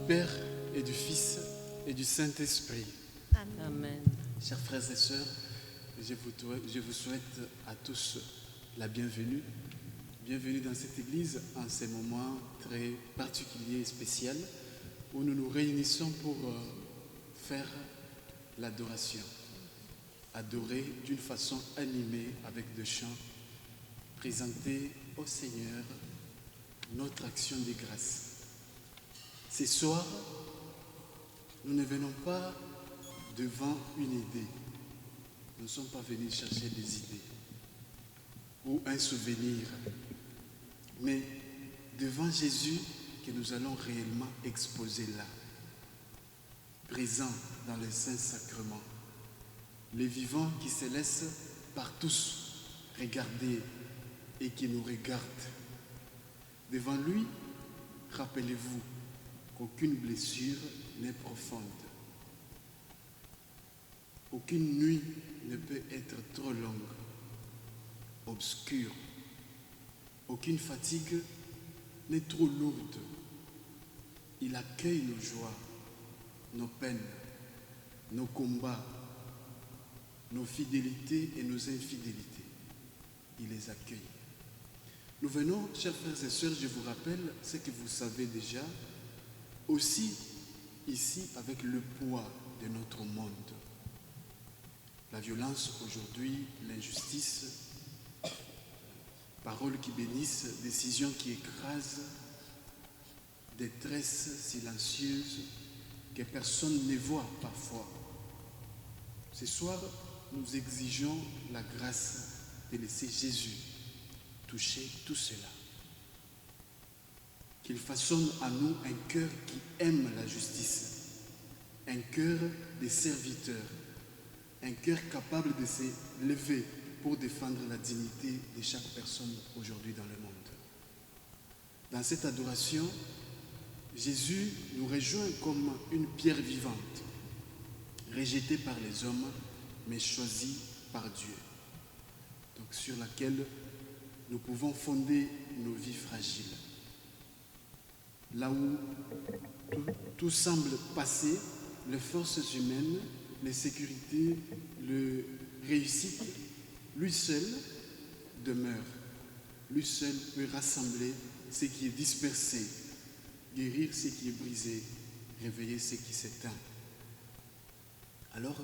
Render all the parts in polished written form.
Père et du Fils et du Saint-Esprit. Amen. Chers frères et sœurs, je vous souhaite à tous la bienvenue. Bienvenue dans cette église en ces moments très particuliers et spéciaux où nous nous réunissons pour faire l'adoration. Adorer d'une façon animée avec des chants, présenter au Seigneur notre action de grâce. Ce soir, nous ne venons pas devant une idée. Nous ne sommes pas venus chercher des idées ou un souvenir, mais devant Jésus que nous allons réellement exposer là, présent dans les saints sacrements, les vivants qui se laissent par tous regarder et qui nous regardent. Devant lui, rappelez-vous qu'aucune blessure n'est profonde. Aucune nuit ne peut être trop longue, obscure. Aucune fatigue n'est trop lourde. Il accueille nos joies, nos peines, nos combats, nos fidélités et nos infidélités. Il les accueille. Nous venons, chers frères et sœurs, je vous rappelle ce que vous savez déjà, aussi ici avec le poids de notre monde. La violence aujourd'hui, l'injustice, paroles qui bénissent, décisions qui écrasent, détresse silencieuse que personne ne voit parfois. Ce soir, nous exigeons la grâce de laisser Jésus toucher tout cela. qu'il façonne en nous un cœur qui aime la justice, un cœur de serviteur, un cœur capable de se lever pour défendre la dignité de chaque personne aujourd'hui dans le monde. Dans cette adoration, Jésus nous rejoint comme une pierre vivante, rejetée par les hommes, mais choisie par Dieu, donc sur laquelle nous pouvons fonder nos vies fragiles. Là où tout semble passer, les forces humaines, les sécurités, les réussites, lui seul demeure. Lui seul peut rassembler ce qui est dispersé, guérir ce qui est brisé, réveiller ce qui s'éteint. Alors,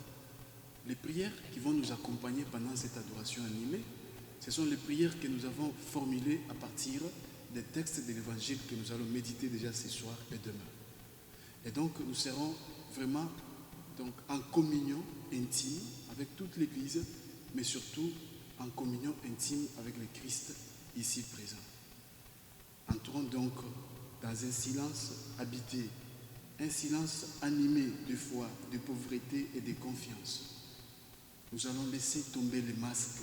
les prières qui vont nous accompagner pendant cette adoration animée, ce sont les prières que nous avons formulées à partir des textes de l'Évangile que nous allons méditer déjà ce soir et demain. Et donc, nous serons vraiment en communion intime avec toute l'Église, mais surtout en communion intime avec le Christ ici présent. Entrons donc dans un silence habité, un silence animé de foi, de pauvreté et de confiance. Nous allons laisser tomber les masques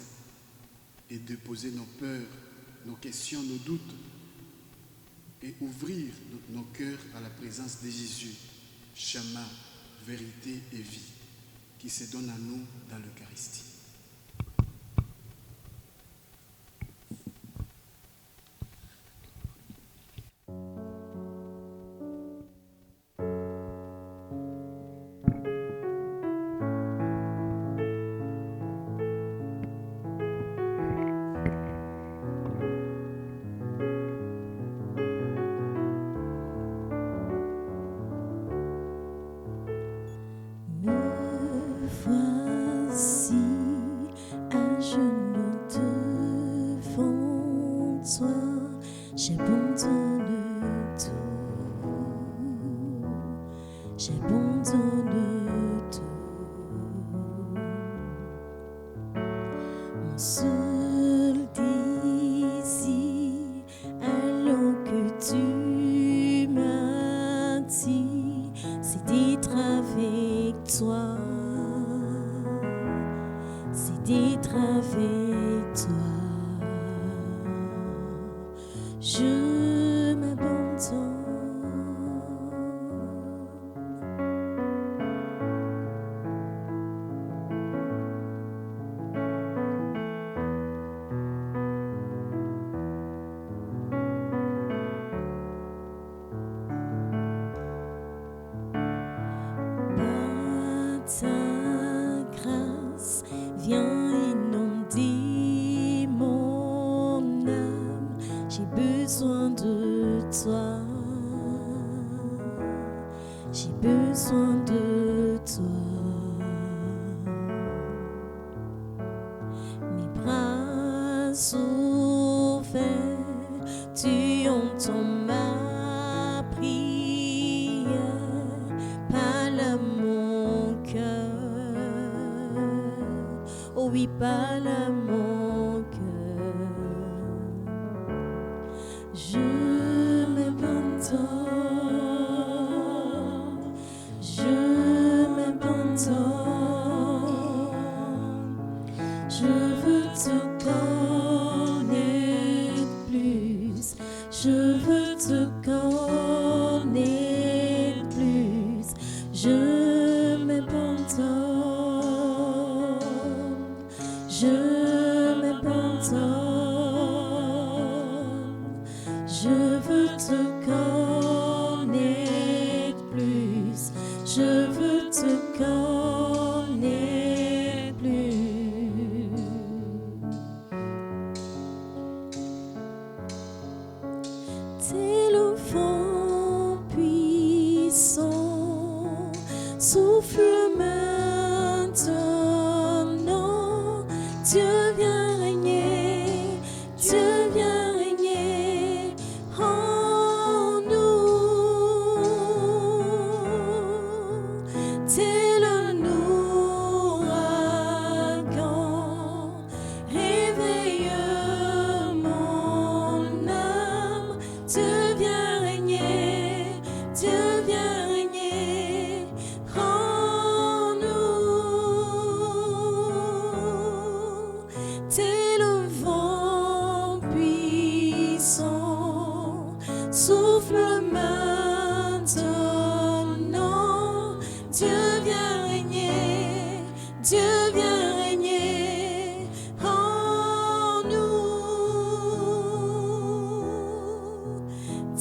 et déposer nos peurs, nos questions, nos doutes et ouvrir nos cœurs à la présence de Jésus, chemin, vérité et vie, qui se donne à nous dans l'Eucharistie. Tel au fond, puis souffle maintenant. Dieu vient régner, Dieu vient régner en nous.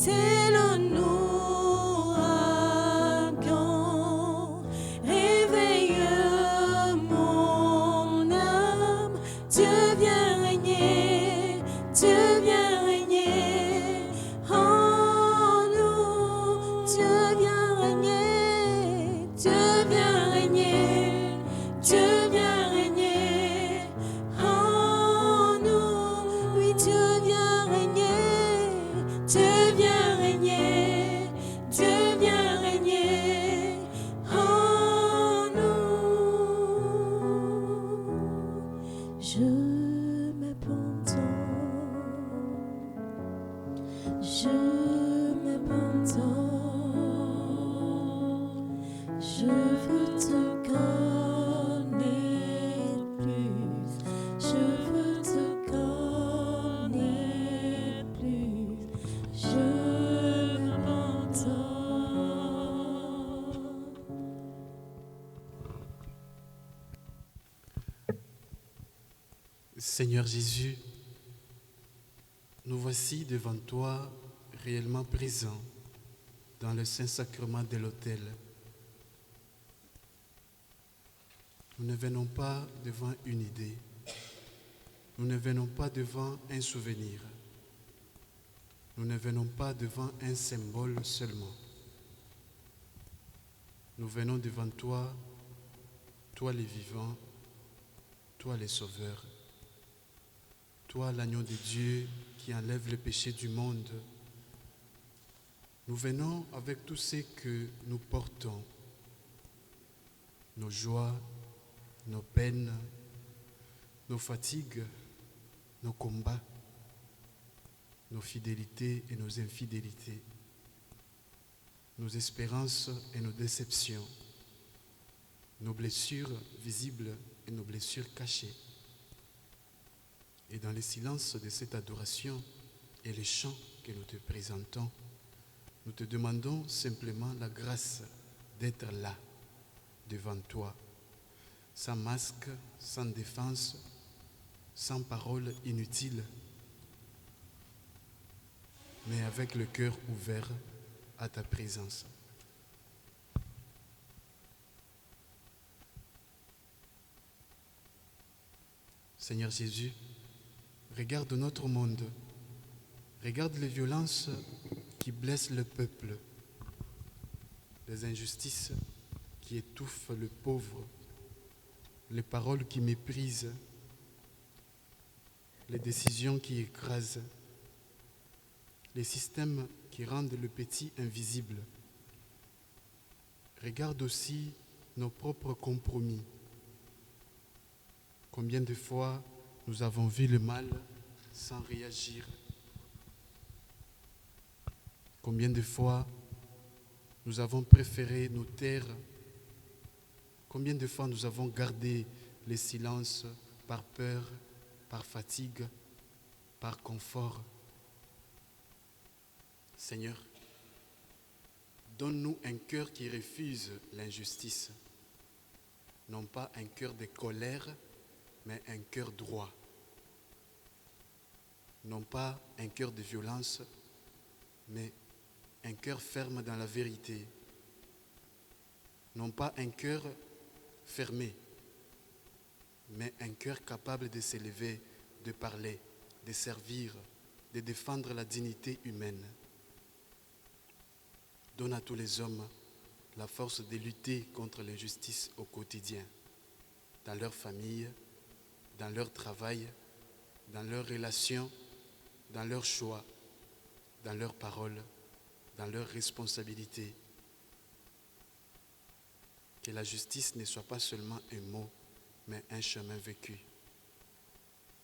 Tel un ouragan, réveille mon âme. Dieu vient régner, Dieu vient régner en nous. Dieu vient régner, Dieu vient régner, Dieu vient régner en nous. Oui, Dieu vient régner, Dieu vient régner, Dieu vient régner en nous. Je m'abandonne, je veux te connaître plus, je veux te connaître plus, je m'abandonne. Seigneur Jésus, nous voici devant toi réellement présents dans le Saint-Sacrement de l'autel. Nous ne venons pas devant une idée, nous ne venons pas devant un souvenir, nous ne venons pas devant un symbole seulement. Nous venons devant toi, toi les vivants, toi les sauveurs, toi l'agneau de Dieu qui enlève le péché du monde. Nous venons avec tout ce que nous portons, nos joies, nos peines, nos fatigues, nos combats, nos fidélités et nos infidélités, nos espérances et nos déceptions, nos blessures visibles et nos blessures cachées. Et dans le silence de cette adoration et les chants que nous te présentons, nous te demandons simplement la grâce d'être là, devant toi, sans masque, sans défense, sans paroles inutiles, mais avec le cœur ouvert à ta présence. Seigneur Jésus, regarde notre monde, regarde les violences qui blessent le peuple, les injustices qui étouffent le pauvre, les paroles qui méprisent, les décisions qui écrasent, les systèmes qui rendent le petit invisible. Regarde aussi nos propres compromis. Combien de fois nous avons vu le mal sans réagir? Combien de fois nous avons préféré nous taire? Combien de fois nous avons gardé le silence par peur, par fatigue, par confort? Seigneur, donne-nous un cœur qui refuse l'injustice, non pas un cœur de colère, mais un cœur droit. Non pas un cœur de violence, mais un cœur ferme dans la vérité. Non pas un cœur fermé, mais un cœur capable de s'élever, de parler, de servir, de défendre la dignité humaine. Donne à tous les hommes la force de lutter contre l'injustice au quotidien, dans leur famille, dans leur travail, dans leurs relations, dans leurs choix, dans leurs paroles, dans leurs responsabilités. Que la justice ne soit pas seulement un mot, mais un chemin vécu.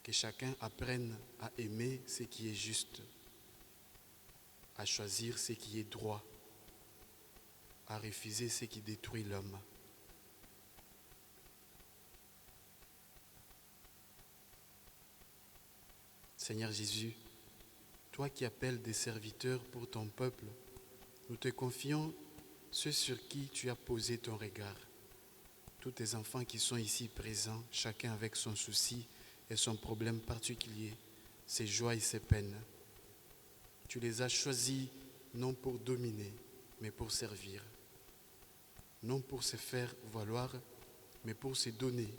Que chacun apprenne à aimer ce qui est juste, à choisir ce qui est droit, à refuser ce qui détruit l'homme. Seigneur Jésus, Toi qui appelles des serviteurs pour ton peuple, nous te confions ceux sur qui tu as posé ton regard. Tous tes enfants qui sont ici présents, chacun avec son souci et son problème particulier, ses joies et ses peines. Tu les as choisis non pour dominer, mais pour servir. Non pour se faire valoir, mais pour se donner.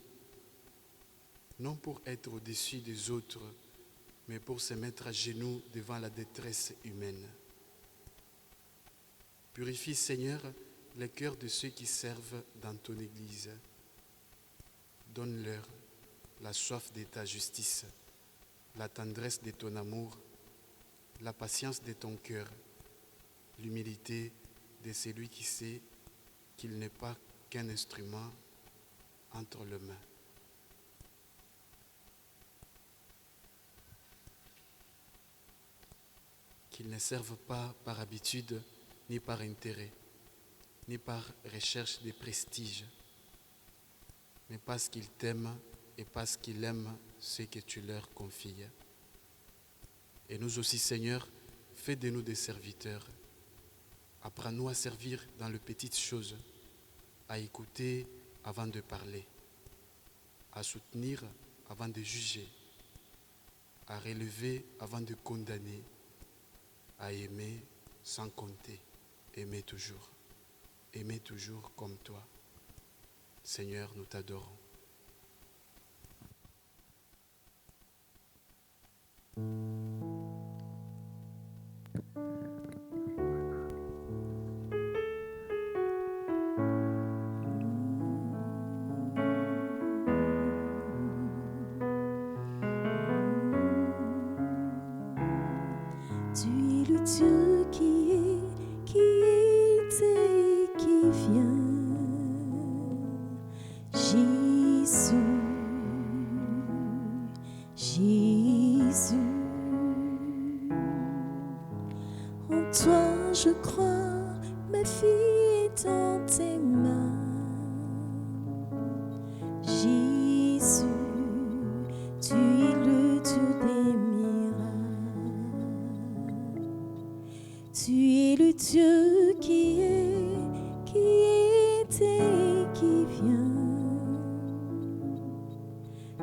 Non pour être au-dessus des autres, mais pour se mettre à genoux devant la détresse humaine. Purifie, Seigneur, les cœurs de ceux qui servent dans ton Église. Donne-leur la soif de ta justice, la tendresse de ton amour, la patience de ton cœur, l'humilité de celui qui sait qu'il n'est pas qu'un instrument entre les mains. Qu'ils ne servent pas par habitude, ni par intérêt, ni par recherche de prestige, mais parce qu'ils t'aiment et parce qu'ils aiment ce que tu leur confies. Et nous aussi, Seigneur, fais de nous des serviteurs. Apprends-nous à servir dans les petites choses, à écouter avant de parler, à soutenir avant de juger, à relever avant de condamner, à aimer sans compter, aimer toujours comme toi. Seigneur, nous t'adorons. Tu es le Dieu qui était et qui vient. Jésus, Jésus. En toi je crois, ma vie est dans tes mains. Jésus, tu es le Dieu des miracles. Tu es le Dieu qui était et qui vient.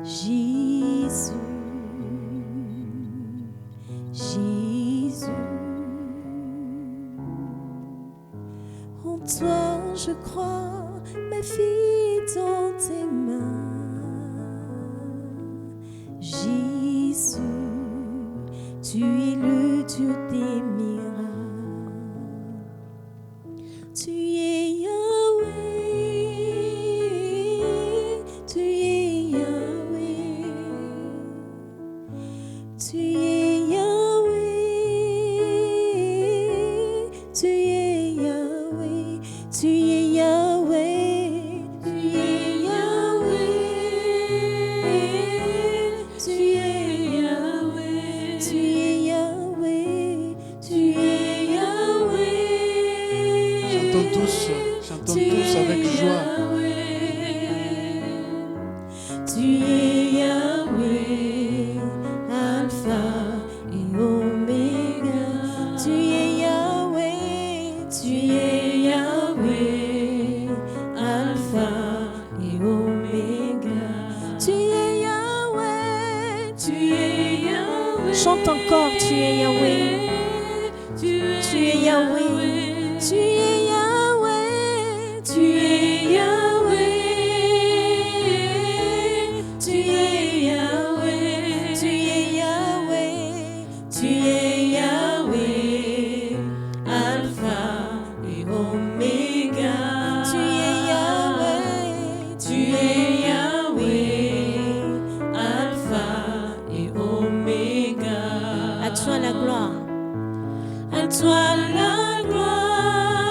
Jésus, Jésus. En toi je crois, ma vie est dans tes mains. Jésus, tu es le Dieu des miracles. Tu es Yahweh, tu es Yahweh, tu es Yahweh, tu es Yahweh, tu es Yahweh, tu es Yahweh, tu es Yahweh, tu es Yahweh, tu es Yahweh. Chantons tous avec joie. Tu es Yahweh, Alpha et Oméga. Tu es Yahweh, tu es Yahweh, Alpha et Oméga. Tu es Yahweh, tu es Yahweh. Chante encore, tu es Yahweh, tu es Yahweh, tu es Yahweh, tu es Yahweh, tu es Yahweh, tu es Yahweh, tu es Yahweh, Alpha et Oméga. Tu es Yahweh, tu es Yahweh, Alpha et Oméga. À toi la gloire. À toi la gloire,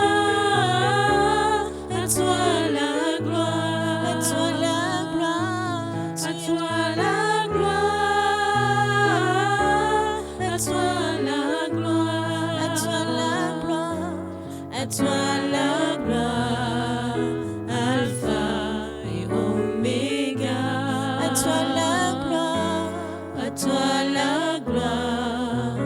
à toi la gloire, à toi la gloire, à toi la gloire, à toi la gloire, à toi la gloire, à toi la gloire, Alpha et Oméga. À toi la gloire, à toi la gloire,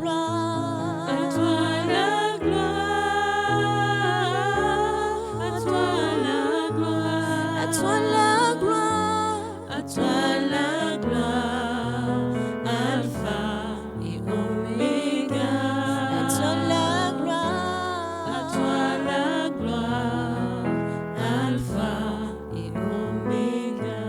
gloire, à toi la gloire, à toi la gloire, à toi la gloire, à toi la gloire, Alpha et Oméga, à toi la gloire, à toi la gloire, Alpha et Oméga.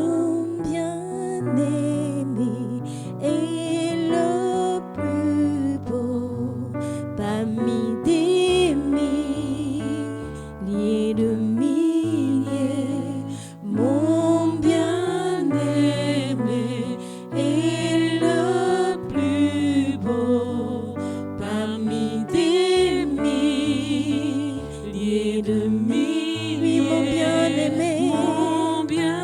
Mon bien-aimé est le plus beau parmi des milliers de milliers. Mon bien-aimé est le plus beau parmi des milliers de milliers. Oui, mon bien-aimé.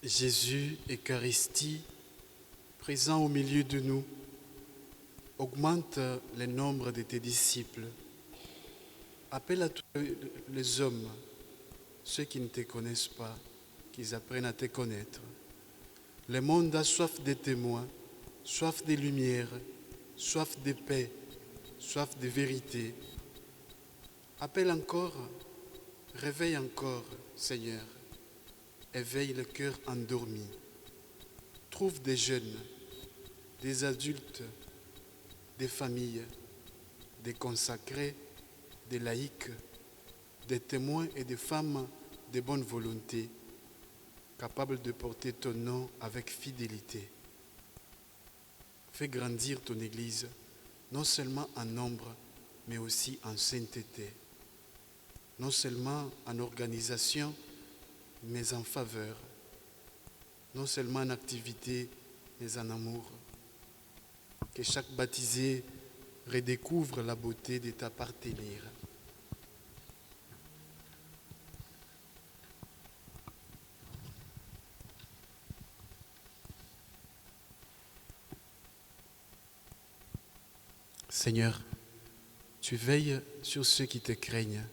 Jésus, Eucharistie, présent au milieu de nous, augmente le nombre de tes disciples. Appelle à tous les hommes, ceux qui ne te connaissent pas, qu'ils apprennent à te connaître. Le monde a soif de témoins, soif de lumière, soif de paix, soif de vérité. Appelle encore, réveille encore, Seigneur. Éveille le cœur endormi. Trouve des jeunes, des adultes, des familles, des consacrés, des laïcs, des témoins et des femmes de bonne volonté, capables de porter ton nom avec fidélité. Fais grandir ton Église, non seulement en nombre, mais aussi en sainteté, non seulement en organisation, mais en faveur, non seulement en activité, mais en amour. Que chaque baptisé redécouvre la beauté de t'appartenir. Seigneur, tu veilles sur ceux qui te craignent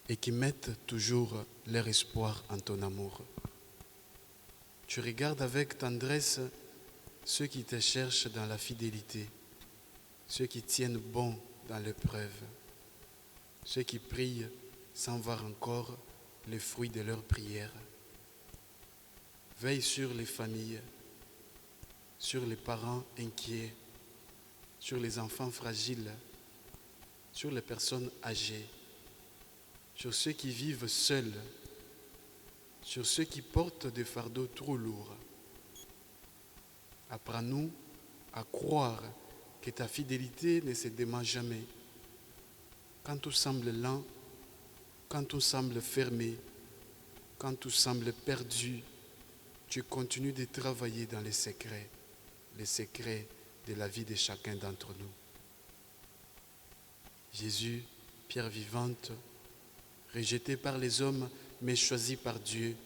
et qui mettent toujours leur espoir en ton amour. Tu regardes avec tendresse ceux qui te cherchent dans la fidélité, ceux qui tiennent bon dans l'épreuve, ceux qui prient sans voir encore les fruits de leurs prières. Veille sur les familles, sur les parents inquiets, sur les enfants fragiles, sur les personnes âgées, sur ceux qui vivent seuls, sur ceux qui portent des fardeaux trop lourds. Apprends-nous à croire que ta fidélité ne se dément jamais. Quand tout semble lent, quand tout semble fermé, quand tout semble perdu, tu continues de travailler dans les secrets de la vie de chacun d'entre nous. Jésus, pierre vivante, rejeté par les hommes, mais choisi par Dieu,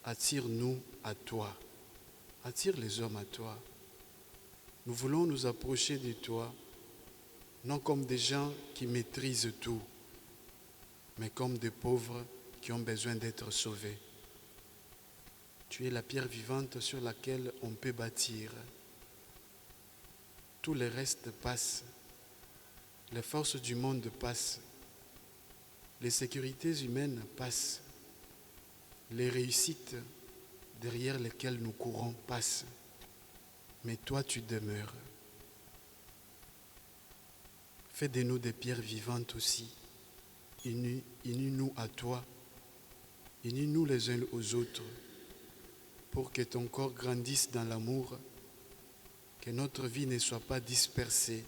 attire-nous à toi. Attire les hommes à toi. Nous voulons nous approcher de toi, non comme des gens qui maîtrisent tout, mais comme des pauvres qui ont besoin d'être sauvés. Tu es la pierre vivante sur laquelle on peut bâtir. Tout le reste passe. Les forces du monde passent. Les sécurités humaines passent. Les réussites derrière lesquelles nous courons passent. Mais toi, tu demeures. Fais de nous des pierres vivantes aussi. Unis-nous à toi. Unis-nous les uns aux autres pour que ton corps grandisse dans l'amour, que notre vie ne soit pas dispersée,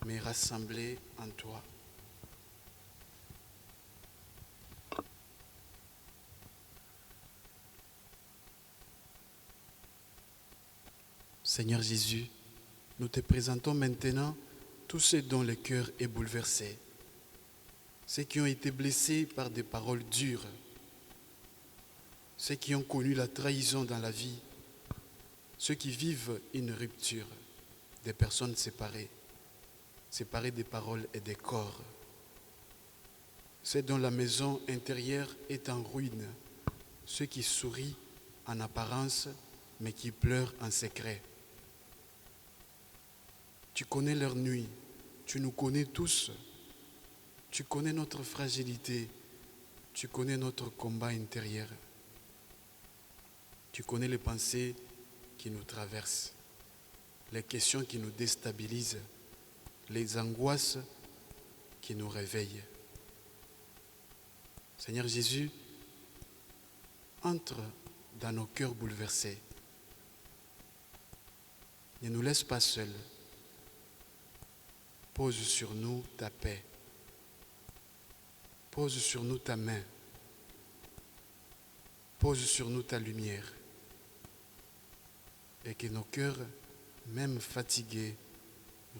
mais rassemblée en toi. Seigneur Jésus, nous te présentons maintenant tous ceux dont le cœur est bouleversé, ceux qui ont été blessés par des paroles dures, ceux qui ont connu la trahison dans la vie, ceux qui vivent une rupture, des personnes séparées des paroles et des corps, ceux dont la maison intérieure est en ruine, ceux qui sourient en apparence mais qui pleurent en secret. Tu connais leurs nuits, tu nous connais tous, tu connais notre fragilité, tu connais notre combat intérieur. Tu connais les pensées qui nous traversent, les questions qui nous déstabilisent, les angoisses qui nous réveillent. Seigneur Jésus, entre dans nos cœurs bouleversés. Ne nous laisse pas seuls. Pose sur nous ta paix. Pose sur nous ta main. Pose sur nous ta lumière. Et que nos cœurs, même fatigués,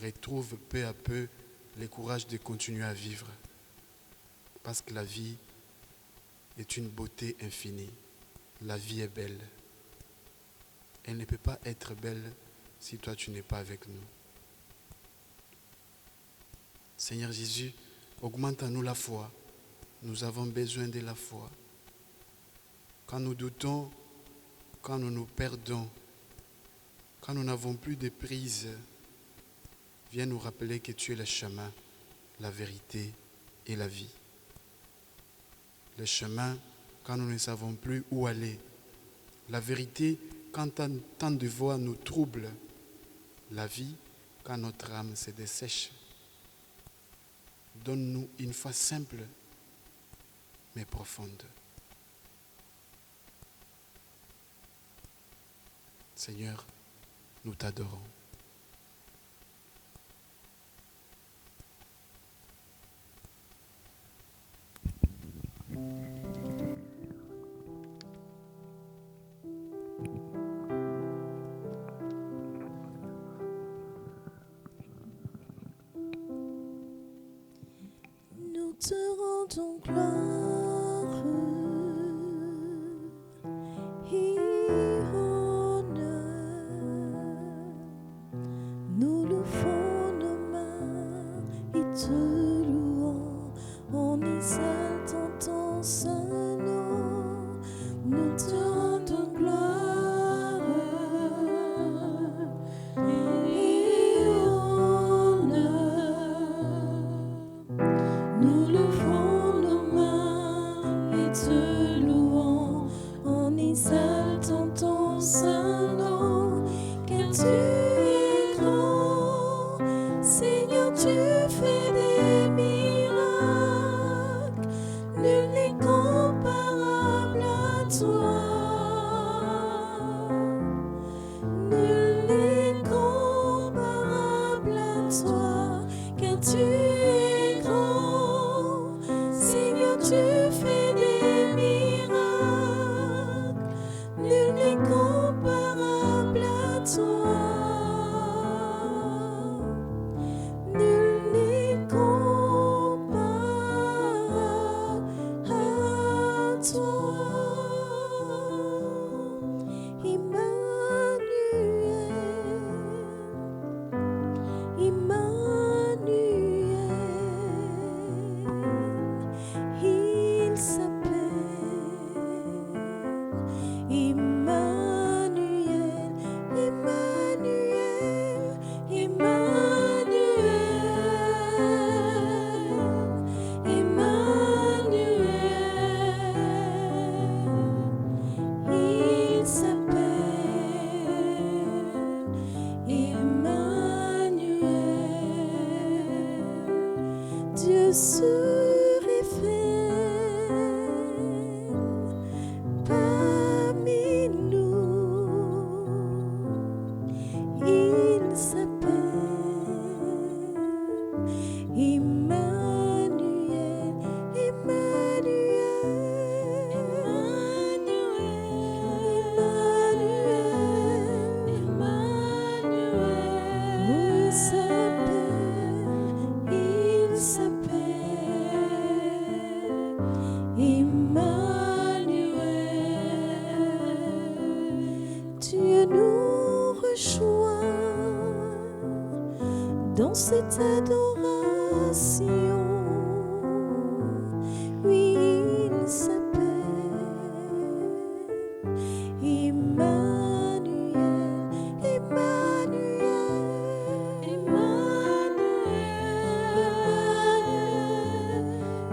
retrouvent peu à peu le courage de continuer à vivre. Parce que la vie est une beauté infinie. La vie est belle. Elle ne peut pas être belle si toi tu n'es pas avec nous. Seigneur Jésus, augmente en nous la foi. Nous avons besoin de la foi. Quand nous doutons, quand nous nous perdons, quand nous n'avons plus de prise, viens nous rappeler que tu es le chemin, la vérité et la vie. Le chemin quand nous ne savons plus où aller. La vérité quand tant de voix nous troublent. La vie quand notre âme se dessèche. Donne-nous une foi simple mais profonde. Seigneur, nous t'adorons. te louons, en exaltant ton saint nom, nous te rendons gloire et honneur. Nous levons nos mains et te louons, en exaltant ton saint nom, car tu es grand, Seigneur, tu fais des miracles, nul n'est comparable à toi. Nul n'est comparable à toi, car tu es grand, Seigneur, tu fais des miracles, nul n'est comparable à toi. Nul n'est comparable à toi. Emmanuel, il s'appelle Emmanuel, Emmanuel, Emmanuel, Emmanuel, il s'appelle Emmanuel, Dieu se révèle parmi nous, il s'appelle Emmanuel, Emmanuel, Emmanuel, Emmanuel, il s'appelle Emmanuel. Dieu nous rejoint dans cette adoration. Oui, il s'appelle Emmanuel, Emmanuel, Emmanuel,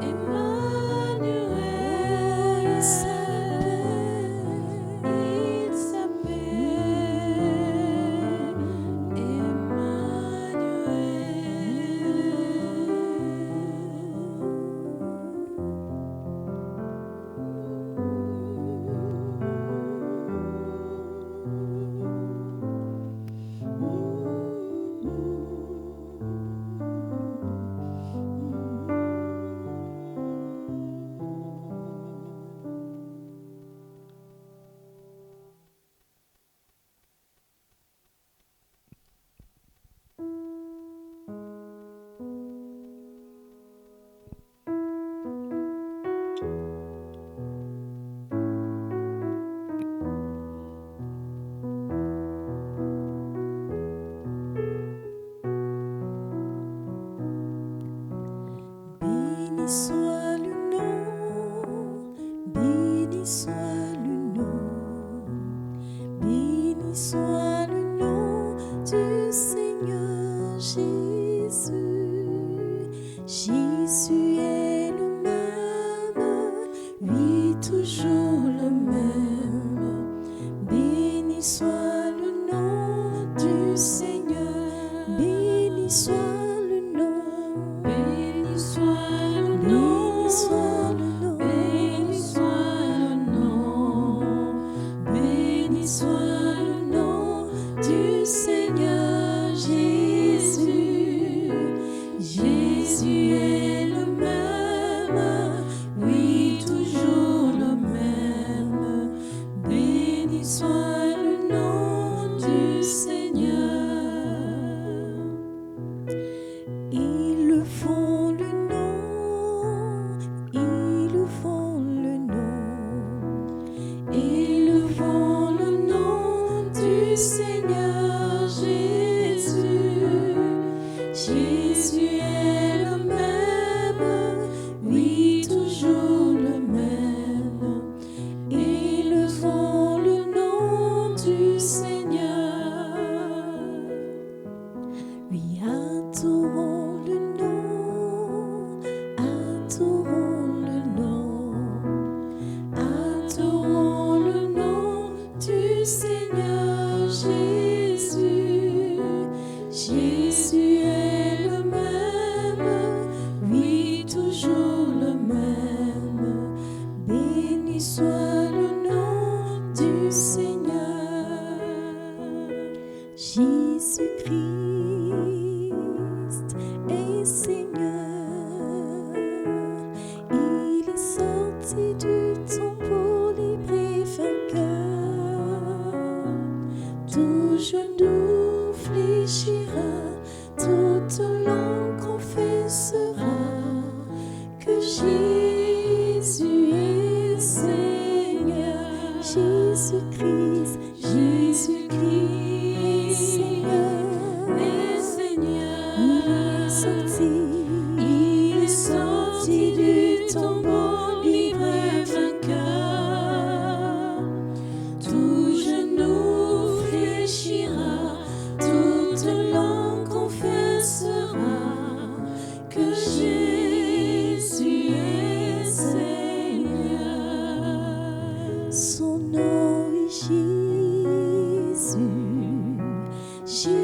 Emmanuel, il Béni soit le nom, béni soit le nom, béni soit le nom du Seigneur Jésus. Jésus est le même, oui, toujours le même. Béni soit le nom du Seigneur, béni soit le nom, béni soit le nom, béni soit le nom, béni soit le nom du Seigneur Jésus. Jésus est le même, oui, toujours le même. Béni soit le nom du Seigneur. Ils le font le nom, ils le font le nom, ils le font le nom du Seigneur Jésus. Jésus est le sera que Jésus est Seigneur. Jésus-Christ, Jésus-Christ, Seigneur, est Seigneur. Il est sorti du tombeau, livré vainqueur. Tout genou fléchira, toute langue confessera que Jésus est Seigneur. Son nom est Jésus. Jésus,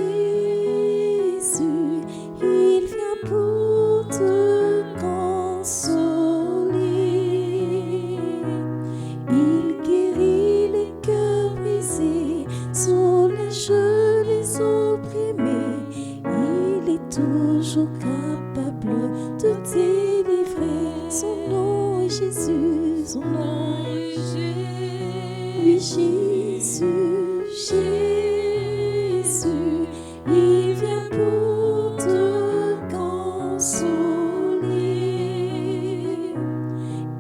il vient pour te consoler. Il guérit les cœurs brisés, soulage les opprimés. Il est toujours capable de délivrer. Son nom est Jésus, son nom est Jésus. Oui, Jésus, Jésus, il vient pour te consoler.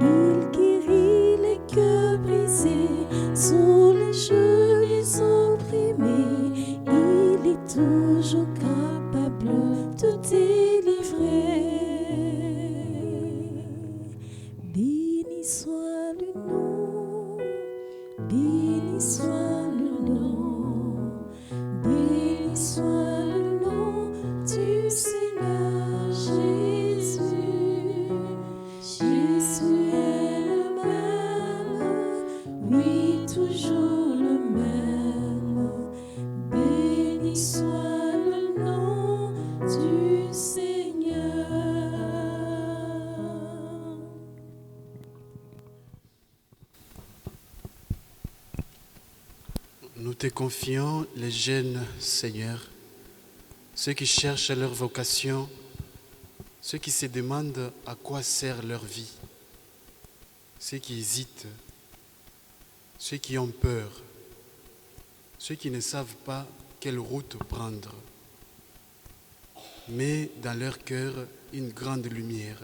Il guérit les cœurs brisés, soulage les opprimés. Il est toujours capable de délivrer. Béni soit le nom, béni soit le nom, béni soit le nom du Seigneur Jésus. Jésus est le même, oui, toujours le même. Béni soit le nom du Seigneur. Nous te confions les jeunes, Seigneur, ceux qui cherchent leur vocation, ceux qui se demandent à quoi sert leur vie, ceux qui hésitent, ceux qui ont peur, ceux qui ne savent pas quelle route prendre. Mets dans leur cœur une grande lumière.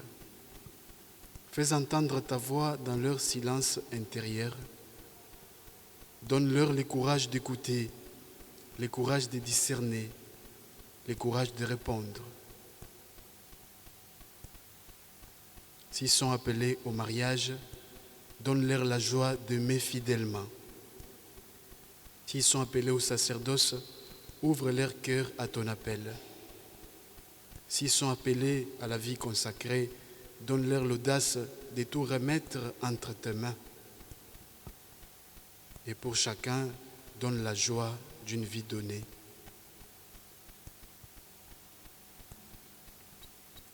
Fais entendre ta voix dans leur silence intérieur. Donne-leur le courage d'écouter, le courage de discerner, le courage de répondre. S'ils sont appelés au mariage, donne-leur la joie d'aimer fidèlement. S'ils sont appelés au sacerdoce, ouvre leur cœur à ton appel. S'ils sont appelés à la vie consacrée, donne-leur l'audace de tout remettre entre tes mains. Et pour chacun, donne la joie d'une vie donnée.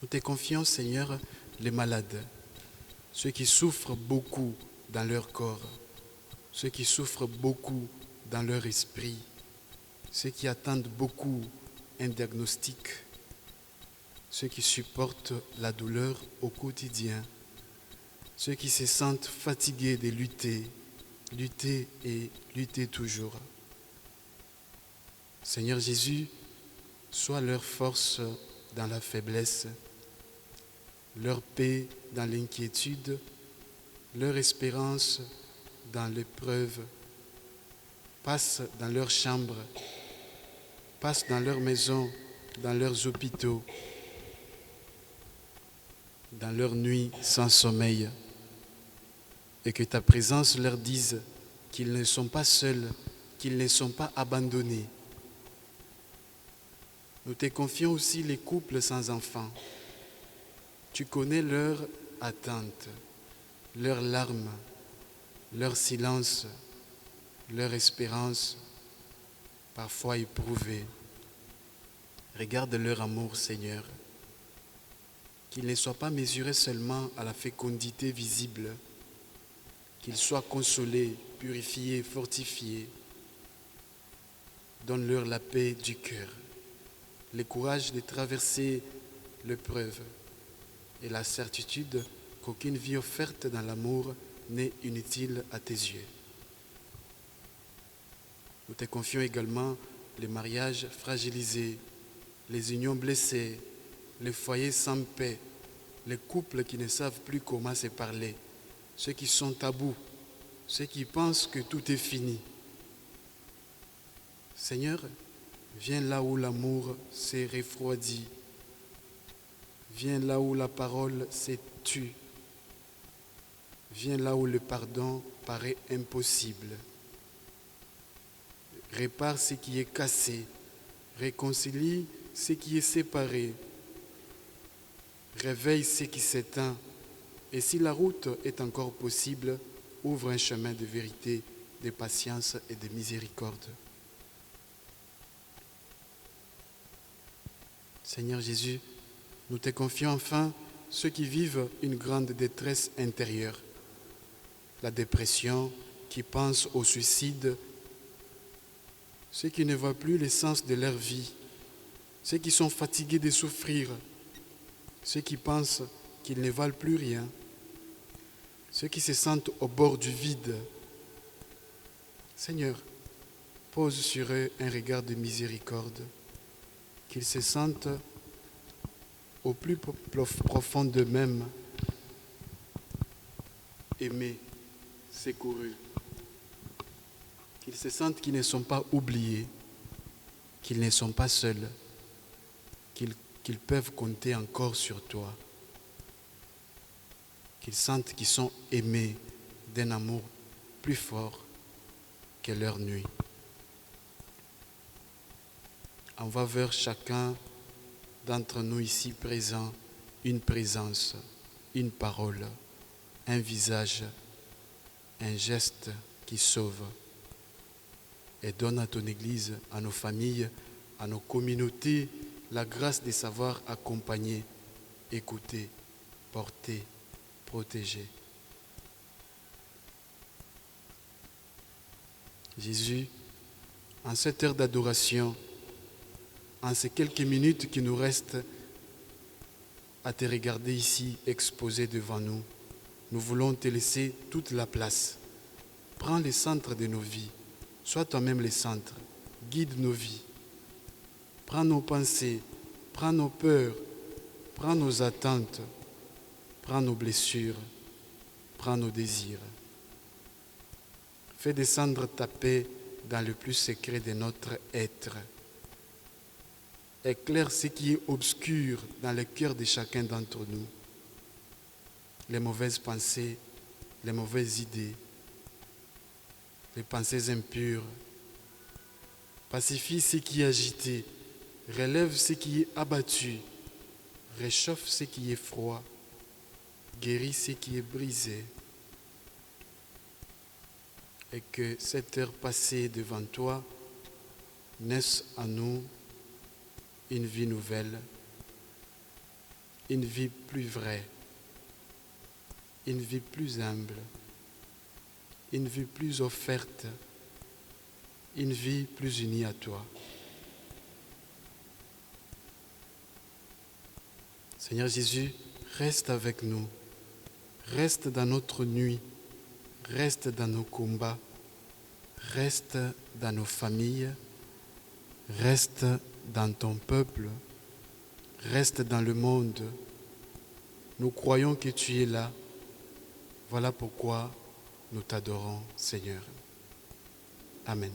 Nous te confions, Seigneur, les malades, ceux qui souffrent beaucoup dans leur corps, ceux qui souffrent beaucoup dans leur esprit, ceux qui attendent beaucoup un diagnostic, ceux qui supportent la douleur au quotidien, ceux qui se sentent fatigués de lutter et lutter toujours. Seigneur Jésus, sois leur force dans la faiblesse, leur paix dans l'inquiétude, leur espérance dans l'épreuve. Passe dans leurs chambres, passe dans leurs maisons, dans leurs hôpitaux, dans leurs nuits sans sommeil. Et que ta présence leur dise qu'ils ne sont pas seuls, qu'ils ne sont pas abandonnés. Nous te confions aussi les couples sans enfants. Tu connais leurs attentes, leurs larmes, leur silence, leur espérance, parfois éprouvée. Regarde leur amour, Seigneur. Qu'il ne soit pas mesuré seulement à la fécondité visible, qu'ils soient consolés, purifiés, fortifiés. Donne-leur la paix du cœur, le courage de traverser l'épreuve et la certitude qu'aucune vie offerte dans l'amour n'est inutile à tes yeux. Nous te confions également les mariages fragilisés, les unions blessées, les foyers sans paix, les couples qui ne savent plus comment se parler, ceux qui sont tabous, ceux qui pensent que tout est fini. Seigneur, viens là où l'amour s'est refroidi. Viens là où la parole s'est tue. Viens là où le pardon paraît impossible. Répare ce qui est cassé. Réconcilie ce qui est séparé. Réveille ce qui s'éteint. Et si la route est encore possible, ouvre un chemin de vérité, de patience et de miséricorde. Seigneur Jésus, nous te confions enfin ceux qui vivent une grande détresse intérieure, la dépression, qui pensent au suicide, ceux qui ne voient plus le sens de leur vie, ceux qui sont fatigués de souffrir, ceux qui pensent qu'ils ne valent plus rien, ceux qui se sentent au bord du vide. Seigneur, pose sur eux un regard de miséricorde, qu'ils se sentent au plus profond d'eux-mêmes, aimés, secourus, qu'ils se sentent qu'ils ne sont pas oubliés, qu'ils ne sont pas seuls, qu'ils peuvent compter encore sur toi, qu'ils sentent qu'ils sont aimés d'un amour plus fort que leur nuit. Envoie vers chacun d'entre nous ici présents une présence, une parole, un visage, un geste qui sauve. Et donne à ton Église, à nos familles, à nos communautés, la grâce de savoir accompagner, écouter, porter, protéger. Jésus, en cette heure d'adoration, en ces quelques minutes qui nous restent à te regarder ici exposé devant nous, nous voulons te laisser toute la place. Prends le centre de nos vies. Sois toi-même le centre. Guide nos vies. Prends nos pensées, prends nos peurs, prends nos attentes, prends nos blessures, prends nos désirs. Fais descendre ta paix dans le plus secret de notre être. Éclaire ce qui est obscur dans le cœur de chacun d'entre nous. Les mauvaises pensées, les mauvaises idées, les pensées impures. Pacifie ce qui est agité, relève ce qui est abattu, réchauffe ce qui est froid, guéris ce qui est brisé. Et que cette heure passée devant toi naisse en nous une vie nouvelle, une vie plus vraie, une vie plus humble, une vie plus offerte, une vie plus unie à toi. Seigneur Jésus, reste avec nous, reste dans notre nuit, reste dans nos combats, reste dans nos familles, reste dans ton peuple, reste dans le monde. Nous croyons que tu es là. Voilà pourquoi nous t'adorons, Seigneur. Amen.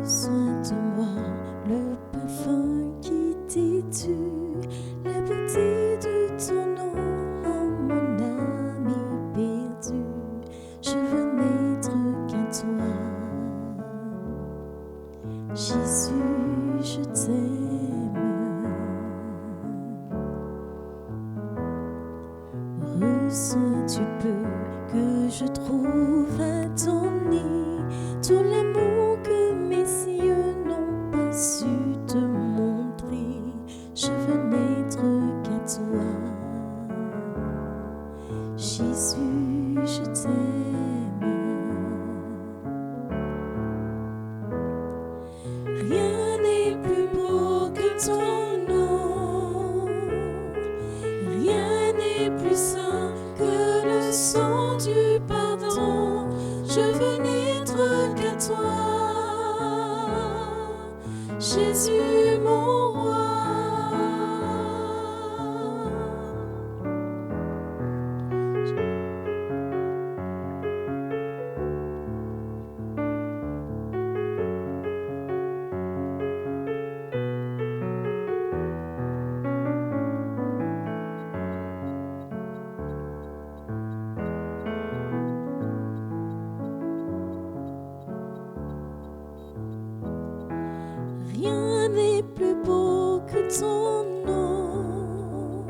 Reçois de moi le parfum qui titube, la beauté de ton nom, oh mon ami perdu. Je veux n'être qu'à toi. Jésus, je t'aime. Reçois du peu que je trouve à ton nid. ton nom. Rien n'est plus saint que le sang du pardon. Je veux n'être qu'à toi, Jésus mon roi. Rien n'est plus beau que ton nom.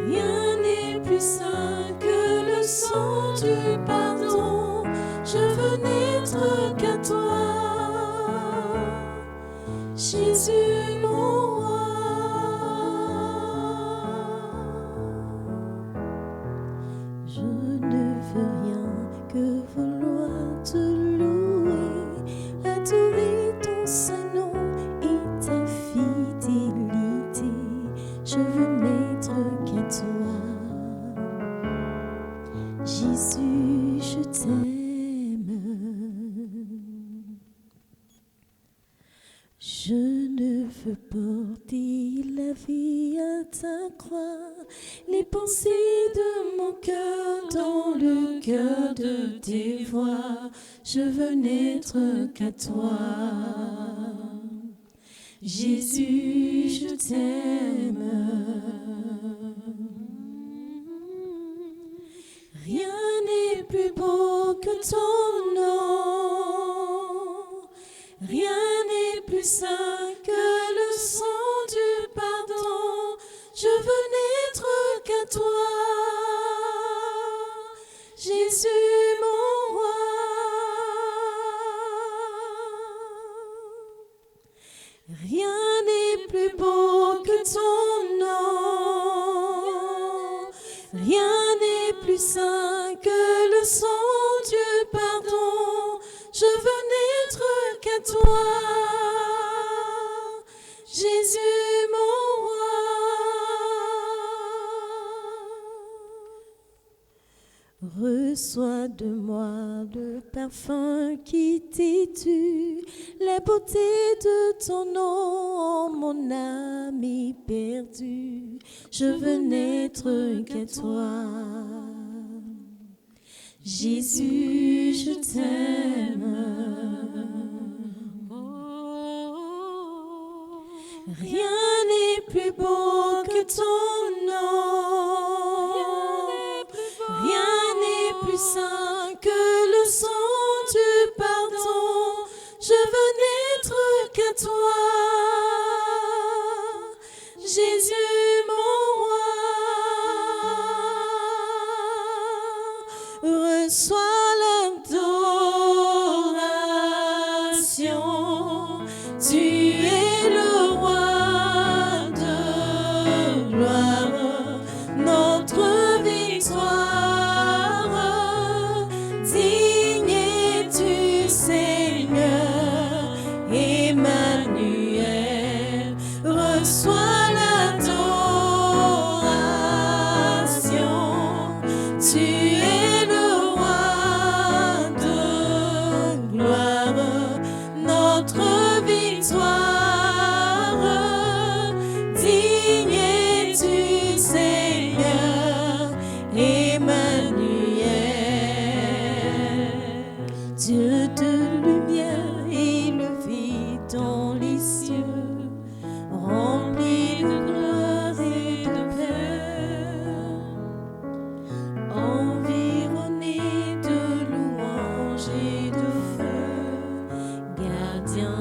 Rien n'est plus saint que le sang du pardon. Je veux n'être qu'à toi, Jésus mon roi. Je ne veux rien que vouloir te louer, adorer ton Saint-Nom et ta fidélité. Je veux n'être qu'à toi, Jésus, je t'aime. Je ne veux porter la vie à ta croix, les pensées de mon cœur dans le cœur de tes voix. Je veux n'être qu'à toi, Jésus, je t'aime. Rien n'est plus beau que ton nom. Rien n'est plus saint que le sang du pardon. Je veux n'être qu'à toi, Jésus mon roi. Rien n'est plus beau que ton nom. Rien n'est plus saint que le sang du pardon. Je veux n'être qu'à toi, Jésus mon roi. Reçois de moi le parfum qui t'est dû, la beauté de ton nom, mon ami perdu. Je veux n'être qu'à toi, Jésus, je t'aime. Rien n'est plus beau que ton nom. Rien n'est plus saint que le sang du pardon. Je veux n'être qu'à toi, Jésus mon roi. Reçois l'adoration. Tu es le roi de gloire, notre victoire. Digne es-tu, Seigneur, Emmanuel. Reçois l'adoration. Tu es le roi de gloire, notre victoire. Digne es-tu, Seigneur, Emmanuel. Dieu de lumière élevé dans les cieux, rempli de gloire et de paix, environné de louanges et de feu, gardien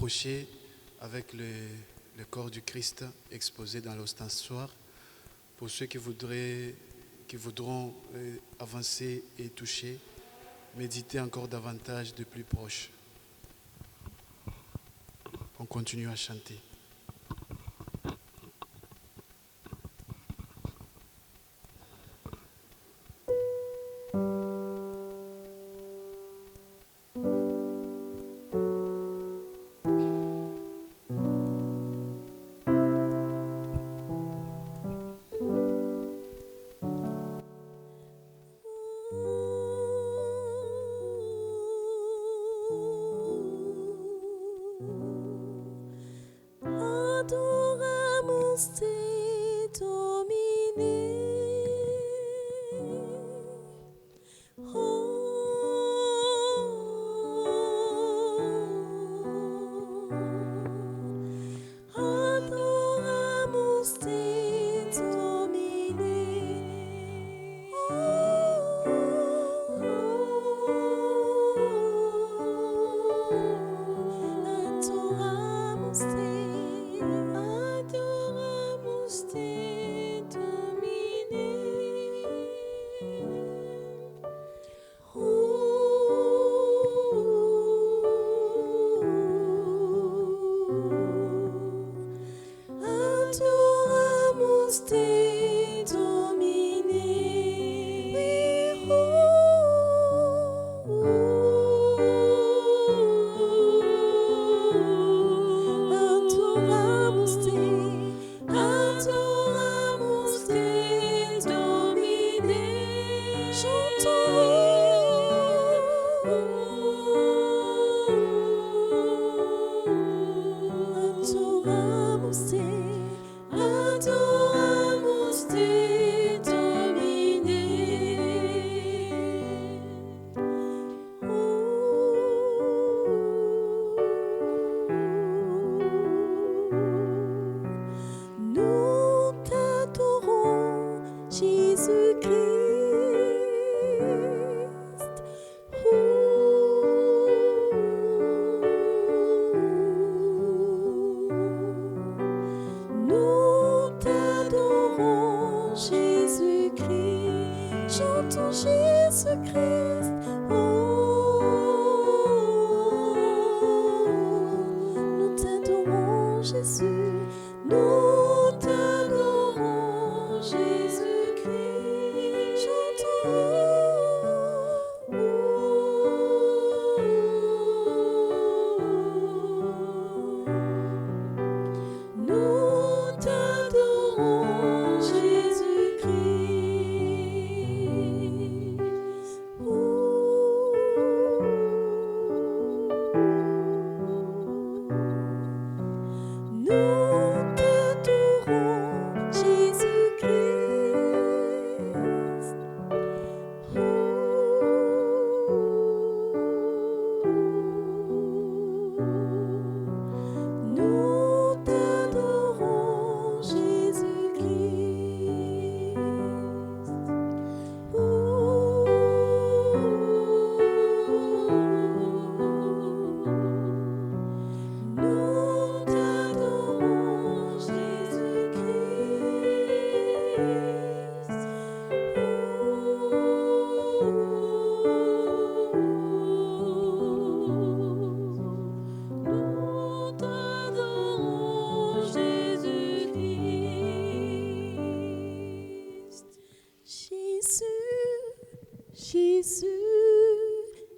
approcher avec le corps du Christ exposé dans l'ostensoir. Pour ceux qui voudront avancer et toucher, méditer encore davantage de plus proche. On continue à chanter. Adoramus te, Domine. Adoramus te, Domine. Adoramus te, adoramus te, Domine. Adoramus te, Domine. Adoramus te, adoramus te, Domine. Adoramus te, adoramus te, Domine. Nous t'adorons, Jésus-Christ. Nous t'adorons, Jésus-Christ. Chantons Jésus-Christ. Nous t'adorons, Jésus. Nous t'adorons, Jésus-Christ. Nous t'adorons, Nous t'adorons, Jésus-Christ. Nous t'adorons, Nous t'adorons, Nous t'adorons, Jésus-Christ. Jésus, Jésus,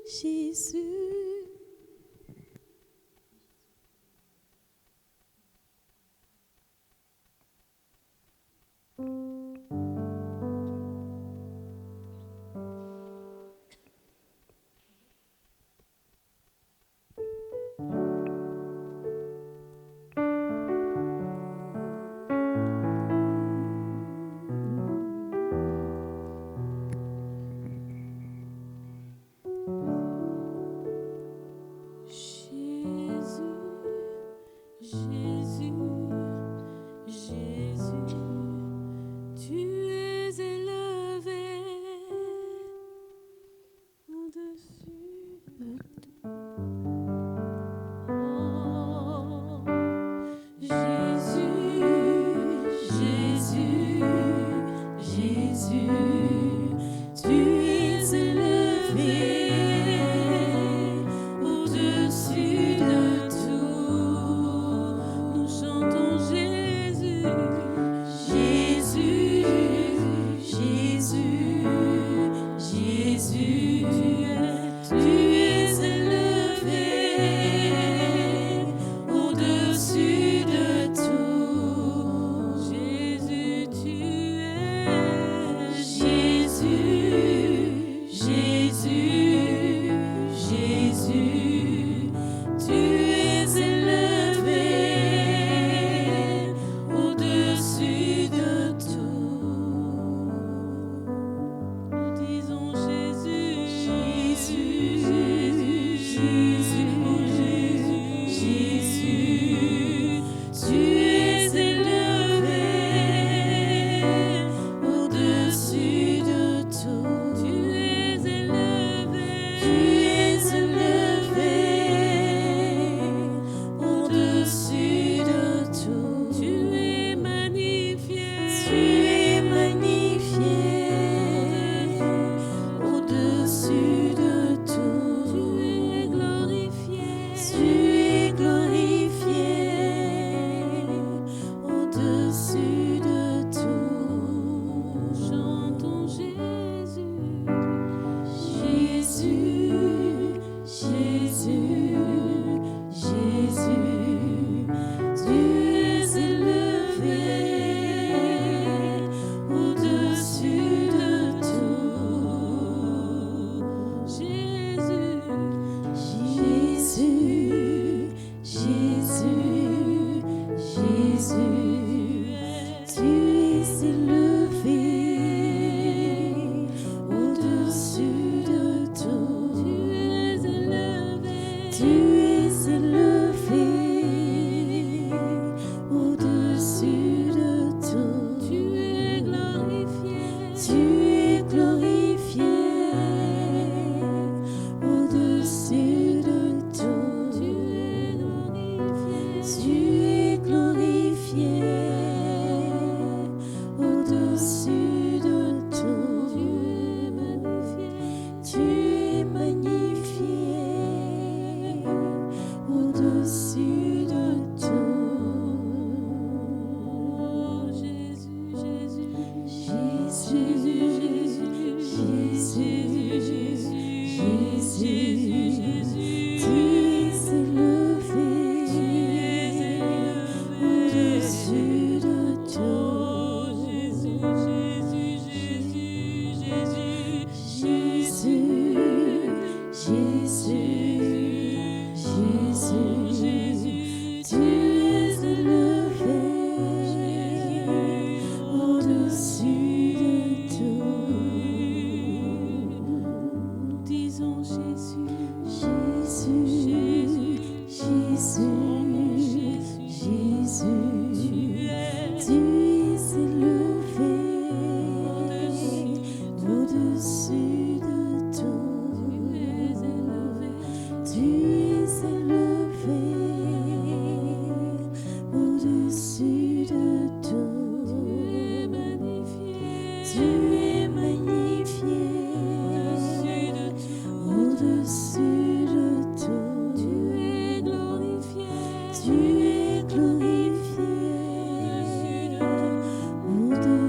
Jésus.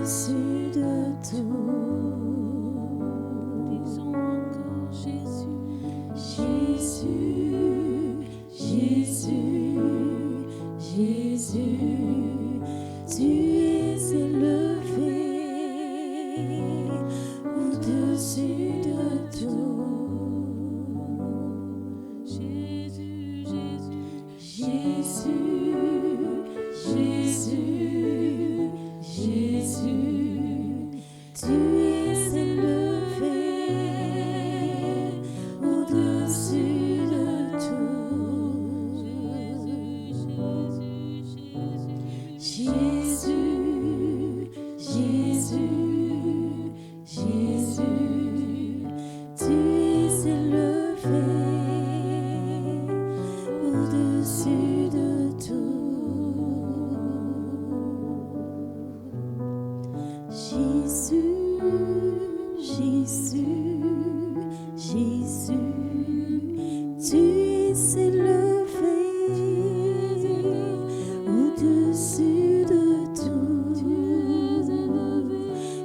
au-dessus de tout. Disons encore Jésus. Jésus, Jésus, Jésus, tu es élevé au-dessus de tout. Jésus, Jésus. Jésus, Jésus, Jésus, tu es élevé au-dessus de tout. Jésus, Jésus, Jésus, tu es élevé au-dessus de tout. Jésus, Jésus, Jésus, tu es élevé au-dessus de tout.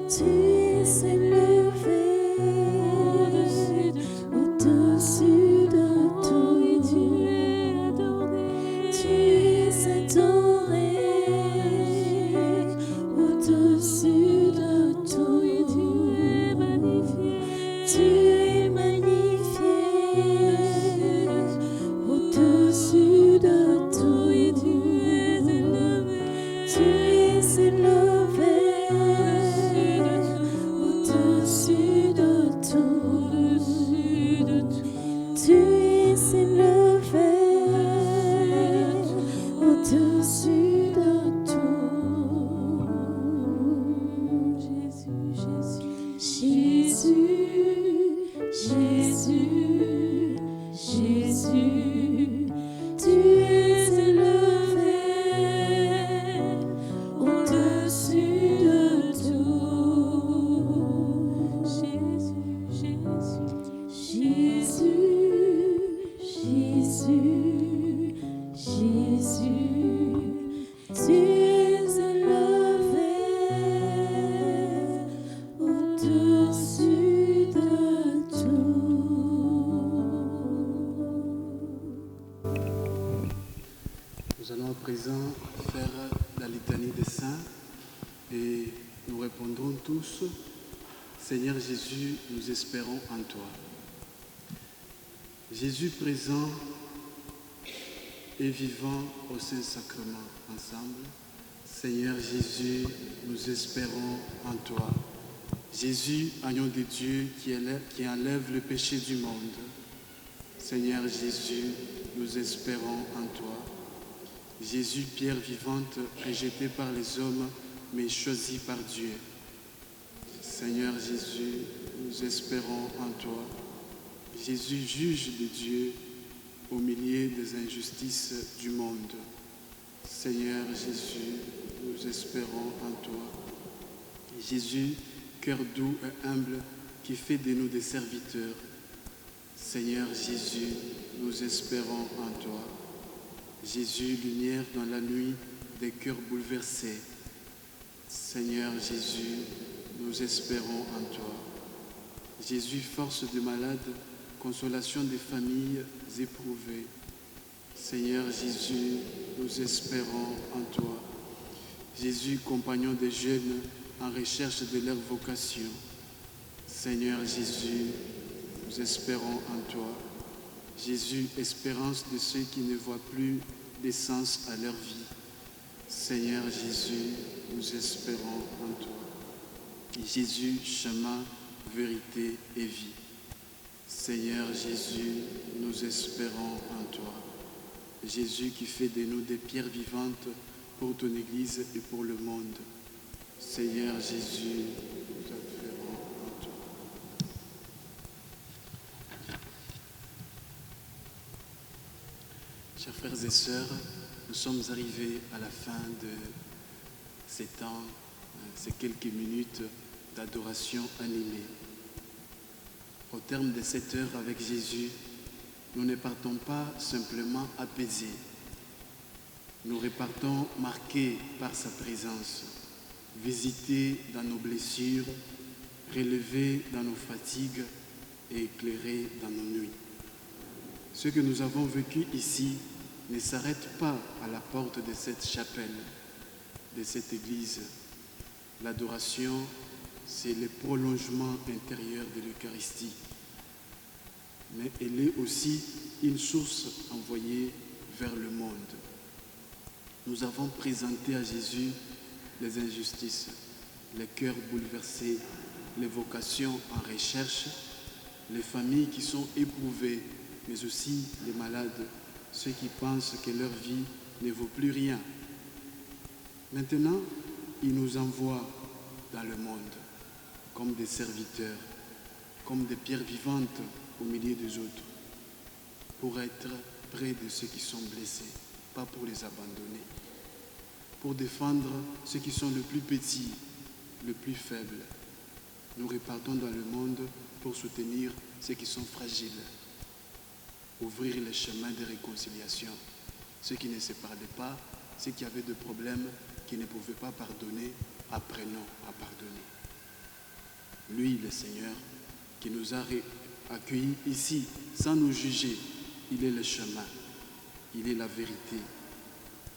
Tu es élevé au-dessus de tout. Tu es adoré au-dessus de tout. Tu es magnifié au-dessus de tout. Tu es élevé au-dessus de tout. Tu es élevé au-dessus de tout. Jésus, Jésus, Jésus, tu es élevé au-dessus de tout. Jésus, Jésus, Jésus, tu es élevé au-dessus de tout. Nous allons à présent faire la litanie des saints et nous répondrons tous, Seigneur Jésus, nous espérons en toi. Jésus présent et vivant au Saint-Sacrement ensemble, Seigneur Jésus, nous espérons en toi. Jésus, agneau de Dieu qui enlève le péché du monde. Seigneur Jésus, nous espérons en toi. Jésus, pierre vivante, rejetée par les hommes, mais choisie par Dieu. Seigneur Jésus, nous espérons en toi. Jésus, juge de Dieu au milieu des injustices du monde. Seigneur Jésus, nous espérons en toi. Jésus, cœur doux et humble, qui fait de nous des serviteurs. Seigneur Jésus, nous espérons en toi. Jésus, lumière dans la nuit des cœurs bouleversés. Seigneur Jésus, nous espérons en toi. Jésus, force des malades, consolation des familles éprouvées. Seigneur Jésus, nous espérons en toi. Jésus, compagnon des jeunes en recherche de leur vocation. Seigneur Jésus, nous espérons en toi. Jésus, espérance de ceux qui ne voient plus d'essence à leur vie. Seigneur Jésus, nous espérons en toi. Jésus, chemin, vérité et vie. Seigneur Jésus, nous espérons en toi. Jésus qui fait de nous des pierres vivantes pour ton Église et pour le monde. Seigneur Jésus, nous espérons en toi. Chers frères et sœurs, nous sommes arrivés à la fin de ces temps, ces quelques minutes d'adoration animée. Au terme de cette heure avec Jésus, nous ne partons pas simplement apaisés. Nous repartons marqués par sa présence. visiter dans nos blessures, relever dans nos fatigues et éclairer dans nos nuits. Ce que nous avons vécu ici ne s'arrête pas à la porte de cette chapelle, de cette église. L'adoration, c'est le prolongement intérieur de l'Eucharistie. Mais elle est aussi une source envoyée vers le monde. Nous avons présenté à Jésus les injustices, les cœurs bouleversés, les vocations en recherche, les familles qui sont éprouvées, mais aussi les malades, ceux qui pensent que leur vie ne vaut plus rien. Maintenant, il nous envoie dans le monde comme des serviteurs, comme des pierres vivantes au milieu des autres, pour être près de ceux qui sont blessés, pas pour les abandonner, pour défendre ceux qui sont le plus petits, le plus faibles. Nous repartons dans le monde pour soutenir ceux qui sont fragiles, ouvrir les chemins de réconciliation, ceux qui ne se parlaient pas, ceux qui avaient des problèmes, qui ne pouvaient pas pardonner, apprenons à pardonner. Lui, le Seigneur, qui nous a accueillis ici, sans nous juger, il est le chemin, il est la vérité.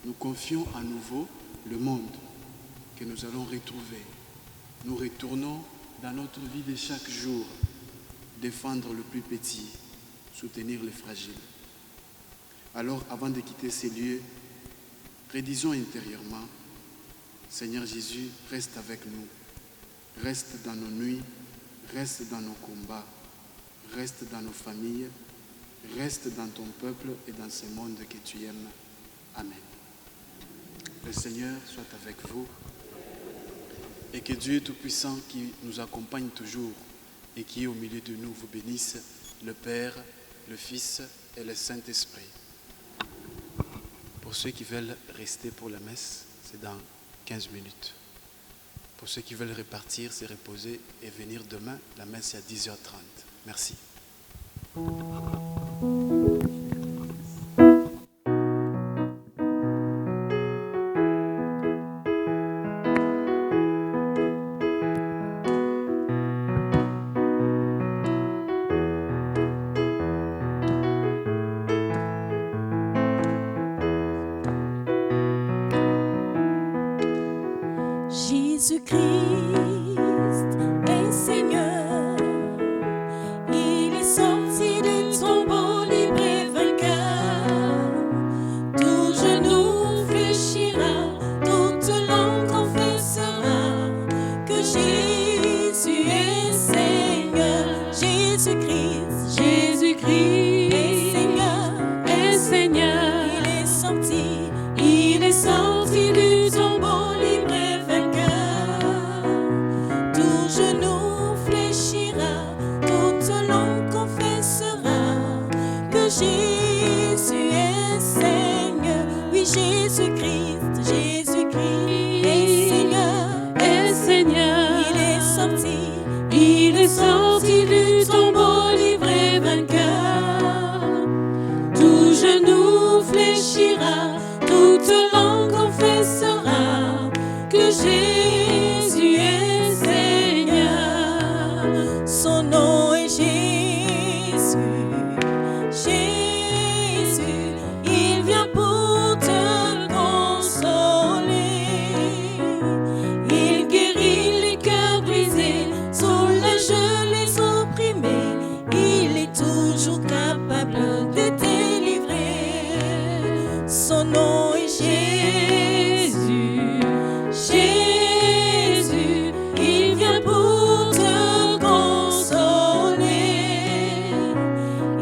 Nous confions à nouveau le monde que nous allons retrouver. Nous retournons dans notre vie de chaque jour, défendre le plus petit, soutenir les fragiles. Alors, avant de quitter ces lieux, redisons intérieurement, Seigneur Jésus, reste avec nous, reste dans nos nuits, reste dans nos combats, reste dans nos familles, reste dans ton peuple et dans ce monde que tu aimes. Amen. Le Seigneur soit avec vous et que Dieu Tout-Puissant qui nous accompagne toujours et qui est au milieu de nous vous bénisse, le Père, le Fils et le Saint-Esprit. Pour ceux qui veulent rester pour la messe, c'est dans 15 minutes. Pour ceux qui veulent repartir, c'est reposer et venir demain. La messe est à 10h30. Merci. Jésus-Christ est Seigneur, il est sorti du tombeau libre et vainqueur. Tout genou fléchira, toute langue confessera que Jésus est Seigneur. Jésus-Christ est Seigneur, est Seigneur. il est sorti du tombeau libre et vainqueur. Tout genou fléchira, toute langue confessera que Jésus est Seigneur. Oui, Jésus-Christ est Seigneur, est Seigneur. il est sorti du tombeau libre et vainqueur. Tout genou fléchira, toute langue confessera que Jésus est Seigneur. Son nom est Jésus, Jésus, il vient pour te consoler. Il guérit les cœurs brisés, soulage les opprimés. Il est toujours capable de délivrer. Son nom est Jésus, Jésus, il vient pour te consoler.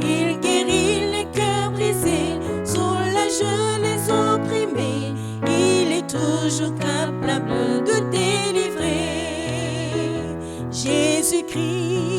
Il guérit les cœurs brisés, soulage les opprimés. Il est toujours capable de délivrer. Jésus-Christ